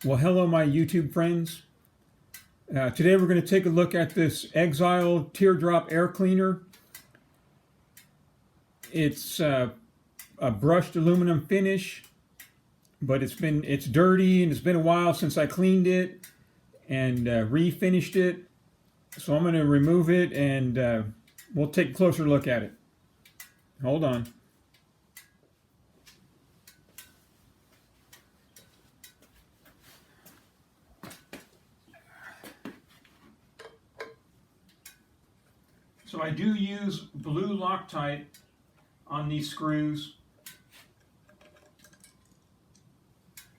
Well, hello, my YouTube friends. Today we're going to take a look at this Exile Teardrop air cleaner. It's a brushed aluminum finish, but it's dirty and it's been a while since I cleaned it and refinished it. So I'm going to remove it and we'll take a closer look at it. Hold on. So I do use blue Loctite on these screws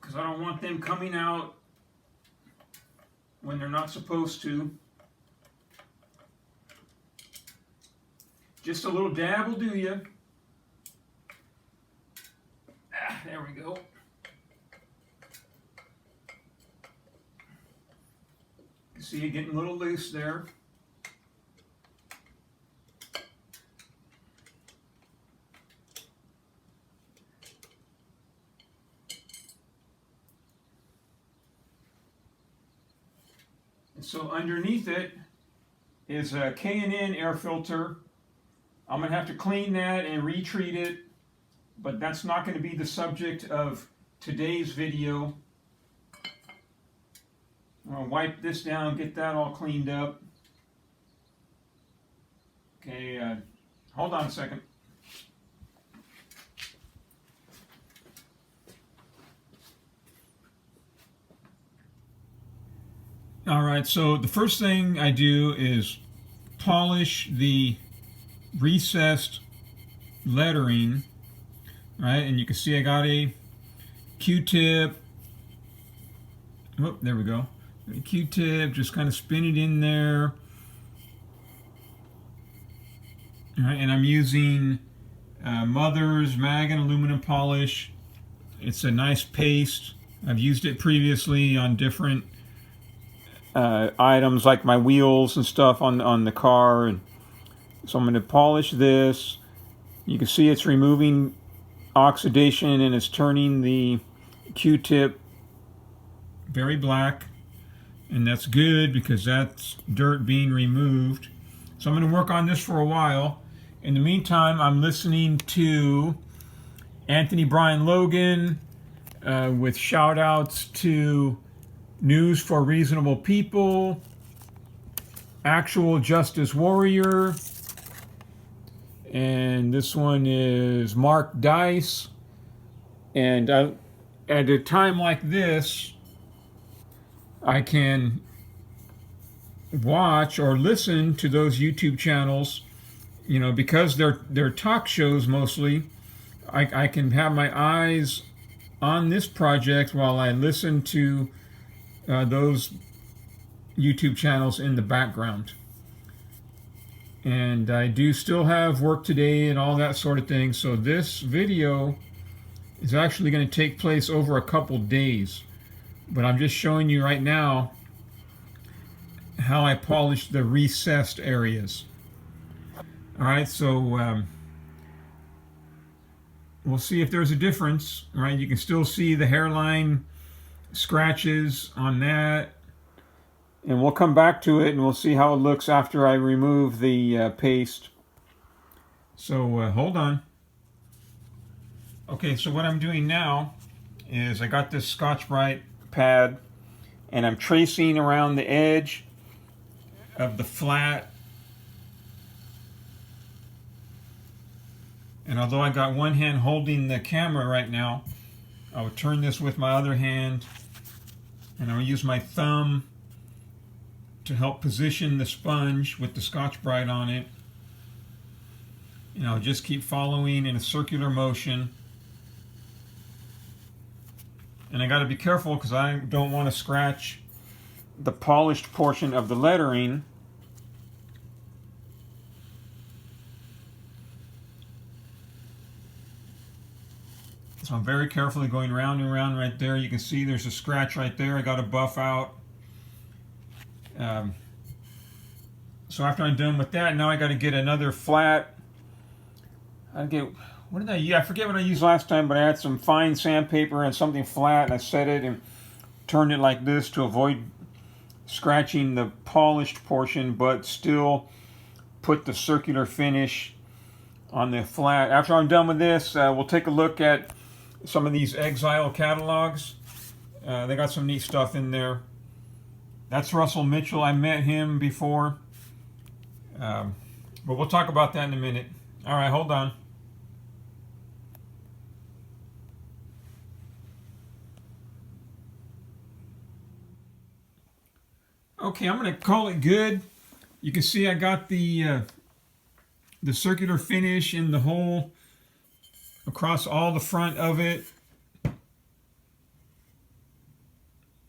because I don't want them coming out when they're not supposed to. Just a little dab will do you. There we go. You see it getting a little loose there. So underneath it is a K&N air filter. I'm going to have to clean that and retreat it, but that's not going to be the subject of today's video. I'm going to wipe this down, get that all cleaned up. Okay, hold on a second. All right, so the first thing I do is polish the recessed lettering, right? And you can see I got a Q-tip. Oh, there we go. A Q-tip, just kind of spin it in there. All right, and I'm using Mother's Mag and aluminum polish. It's a nice paste. I've used it previously on different items like my wheels and stuff on the car, and so I'm going to polish this. You can see it's removing oxidation and it's turning the Q-tip very black, and that's good because that's dirt being removed. So I'm going to work on this for a while. In the meantime, I'm listening to Anthony Brian Logan with shout outs to News for Reasonable People, Actual Justice Warrior, and this one is Mark Dice. And at a time like this, I can watch or listen to those YouTube channels, you know, because they're talk shows mostly. I can have my eyes on this project while I listen to those YouTube channels in the background. And I do still have work today and all that sort of thing. So this video is actually going to take place over a couple days. But I'm just showing you right now how I polished the recessed areas. All right, so we'll see if there's a difference. All right, you can still see the hairline scratches on that, and we'll come back to it and we'll see how it looks after I remove the paste. So hold on. Okay, so what I'm doing now is I got this Scotch-Brite pad and I'm tracing around the edge of the flat. And although I got one hand holding the camera right now, I will turn this with my other hand, and I'll use my thumb to help position the sponge with the Scotch-Brite on it. And I'll just keep following in a circular motion. And I got to be careful because I don't want to scratch the polished portion of the lettering. So I'm very carefully going round and round right there. You can see there's a scratch right there. I got to buff out. So after I'm done with that, now I got to get another flat. What did I use? I forget what I used last time, but I had some fine sandpaper and something flat, and I set it and turn it like this to avoid scratching the polished portion, but still put the circular finish on the flat. After I'm done with this, we'll take a look at some of these Exile catalogs. They got some neat stuff in there. That's Russell Mitchell. I met him before. But we'll talk about that in a minute. All right, hold on. Okay, I'm going to call it good. You can see I got the circular finish in the hole across all the front of it.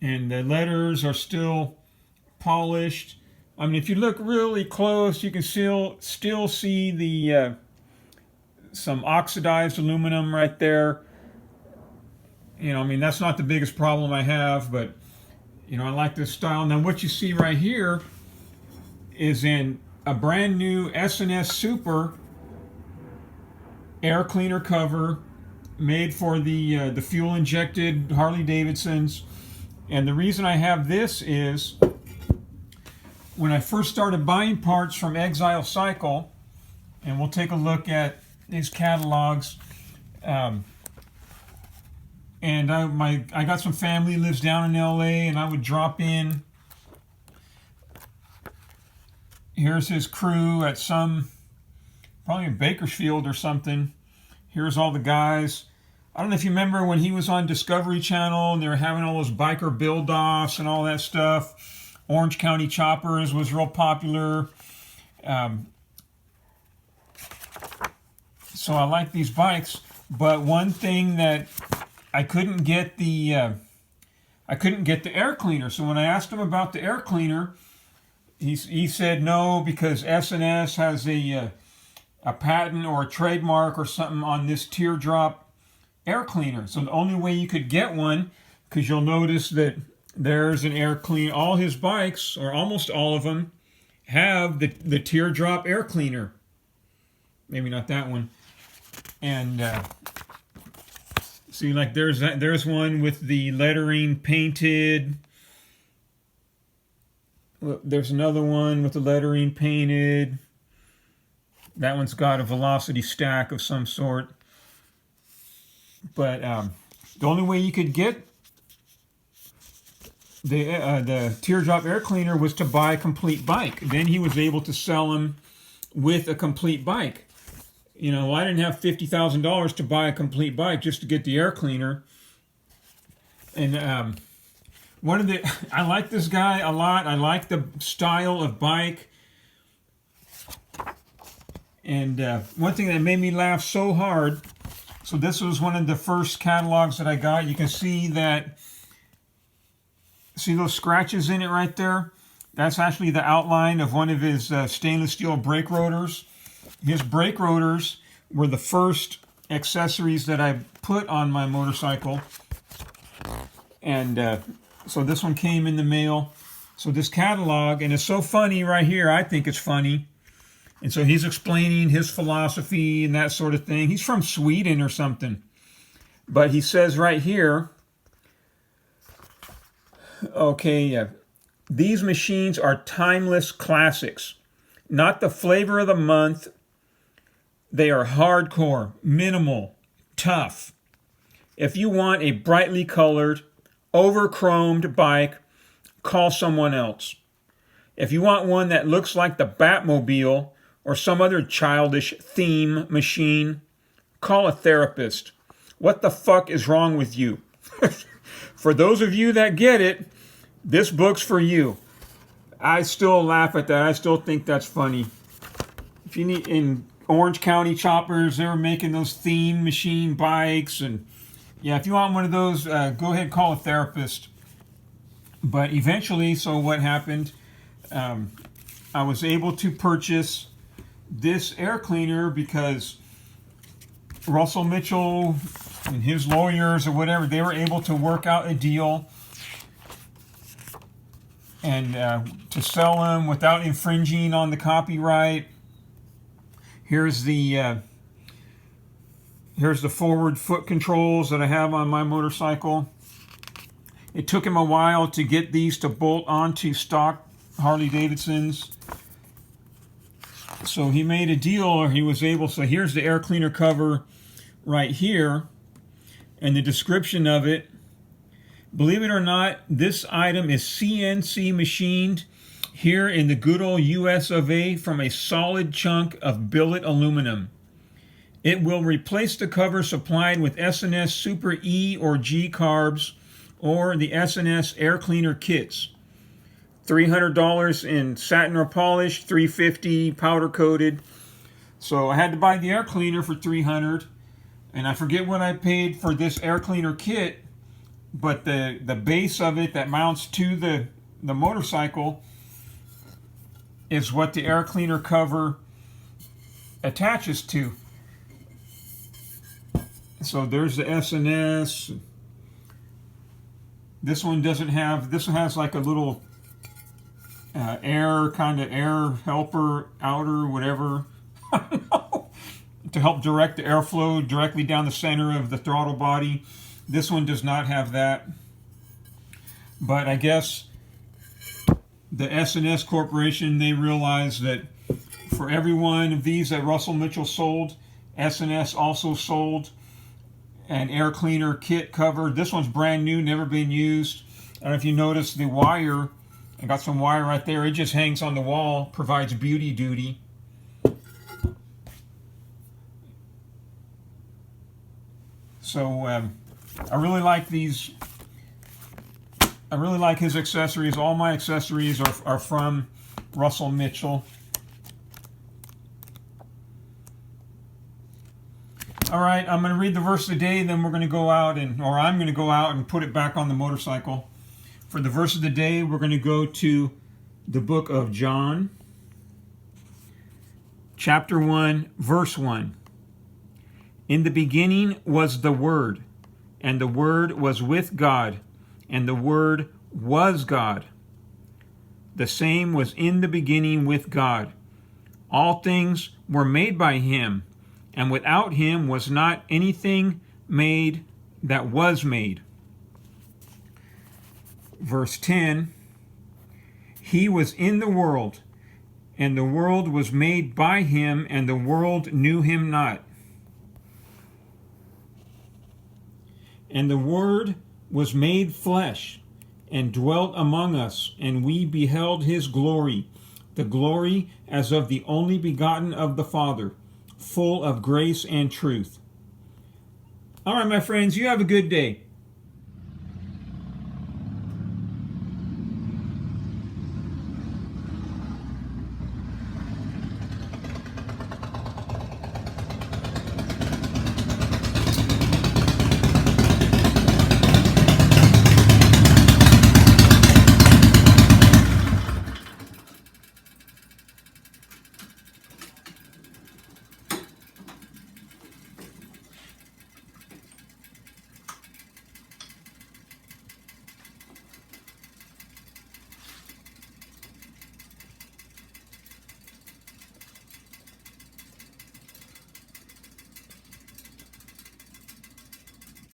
And the letters are still polished. I mean, if you look really close, you can still see the some oxidized aluminum right there. You know, I mean, that's not the biggest problem I have, but you know, I like this style. Now, what you see right here is in a brand new S&S Super air cleaner cover made for the fuel injected Harley Davidsons. And the reason I have this is when I first started buying parts from Exile Cycle, and we'll take a look at these catalogs. And I got some family who lives down in LA, and I would drop in. Here's his crew at probably in Bakersfield or something. Here's all the guys. I don't know if you remember when he was on Discovery Channel and they were having all those biker build-offs and all that stuff. Orange County Choppers was real popular. So I like these bikes, but one thing that I couldn't get the air cleaner. So when I asked him about the air cleaner, he said no, because S&S has a patent or a trademark or something on this Teardrop air cleaner. So the only way you could get one, because you'll notice that there's an air cleaner. All his bikes, or almost all of them, have the Teardrop air cleaner. Maybe not that one. And see, like there's one with the lettering painted. There's another one with the lettering painted. That one's got a velocity stack of some sort. But the only way you could get the Teardrop air cleaner was to buy a complete bike. Then he was able to sell them with a complete bike. You know, I didn't have $50,000 to buy a complete bike just to get the air cleaner. And I like this guy a lot. I like the style of bike. And one thing that made me laugh so hard, so this was one of the first catalogs that I got. You can see those scratches in it right there? That's actually the outline of one of his stainless steel brake rotors. His brake rotors were the first accessories that I put on my motorcycle. And so this one came in the mail. So this catalog, and it's so funny right here, I think it's funny. And so he's explaining his philosophy and that sort of thing. He's from Sweden or something. But he says right here, okay, these machines are timeless classics. Not the flavor of the month. They are hardcore, minimal, tough. If you want a brightly colored, over-chromed bike, call someone else. If you want one that looks like the Batmobile or some other childish theme machine, call a therapist. What the fuck is wrong with you? For those of you that get it, this book's for you. I still laugh at that. I still think that's funny. If you need, in Orange County Choppers, they were making those theme machine bikes, and yeah, if you want one of those, go ahead and call a therapist. But eventually, so what happened? I was able to purchase this air cleaner because Russell Mitchell and his lawyers or whatever, they were able to work out a deal and to sell them without infringing on the copyright. Here's the forward foot controls that I have on my motorcycle. It took him a while to get these to bolt onto stock Harley Davidsons. So he made a deal, or he was able. So here's the air cleaner cover right here, and the description of it. Believe it or not, this item is CNC machined here in the good old US of A from a solid chunk of billet aluminum. It will replace the cover supplied with S&S Super E or G carbs or the S&S air cleaner kits. $300 in satin or polish, $350 powder coated. So I had to buy the air cleaner for $300, and I forget what I paid for this air cleaner kit, but the base of it that mounts to the motorcycle is what the air cleaner cover attaches to. So there's the S&S. This one doesn't have, this one has like a little air helper outer, whatever, I don't know, to help direct the airflow directly down the center of the throttle body. This one does not have that. But I guess the S&S Corporation, they realized that for every one of these that Russell Mitchell sold, S&S also sold an air cleaner kit cover. This one's brand new, never been used. I don't know if you notice the wire. I got some wire right there. It just hangs on the wall, provides beauty duty. So I really like these. I really like his accessories. All my accessories are from Russell Mitchell. All right, I'm going to read the verse of the day, then we're going to go out I'm going to go out and put it back on the motorcycle. For the verse of the day, we're going to go to the book of John, chapter 1, verse 1. In the beginning was the Word, and the Word was with God, and the Word was God. The same was in the beginning with God. All things were made by him, and without him was not anything made that was made. Verse 10, he was in the world, and the world was made by him, and the world knew him not. And the Word was made flesh, and dwelt among us, and we beheld his glory, the glory as of the only begotten of the Father, full of grace and truth. All right, my friends, you have a good day.